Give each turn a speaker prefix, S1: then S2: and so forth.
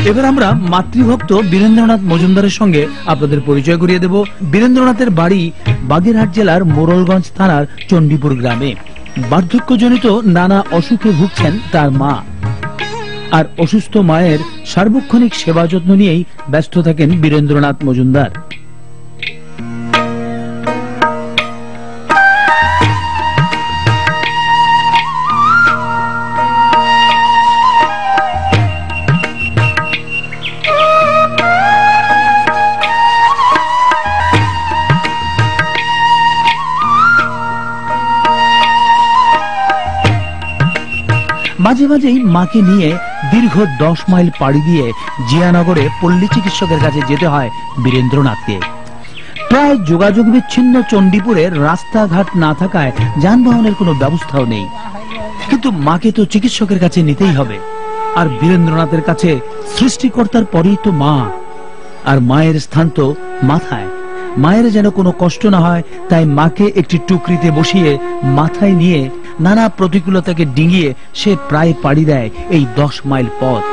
S1: এবার আমরা মাতৃভক্ত বীরেন্দ্রনাথ মজুমদারের সঙ্গে আপনাদের পরিচয় করিয়ে দেব। বীরেন্দ্রনাথের বাড়ি বাগেরহাট জেলার মোড়লগঞ্জ থানার চণ্ডীপুর গ্রামে। বার্ধক্যজনিত নানা অসুখে ভুগছেন তার মা, আর অসুস্থ মায়ের সার্বক্ষণিক সেবা যত্ন নিয়েই ব্যস্ত থাকেন বীরেন্দ্রনাথ মজুমদার। মাঝে মাঝেই মাকে নিয়ে দীর্ঘ 10 মাইল পাড়ি দিয়ে জিয়ানগরে পল্লী চিকিৎসকের কাছে যেতে হয় বীরেন্দ্রনাথকে। প্রায় যোগাযোগ বিচ্ছিন্ন চণ্ডীপুরের রাস্তাঘাট না থাকায় যানবাহনের কোনো ব্যবস্থাও নেই, কিন্তু মাকে তো চিকিৎসকের কাছে নিতেই হবে। আর বীরেন্দ্রনাথের কাছে সৃষ্টিকর্তার পরেই তো মা, আর মায়ের স্থান তো মাথায়। মায়ের যেন কোনো কষ্ট না হয়, তাই মাকে একটি টুকরিতে বসিয়ে মাথায় নিয়ে নানা প্রতিকূলতাকে ডিঙিয়ে সে প্রায় পাড়ি দেয় এই 10 মাইল পথ।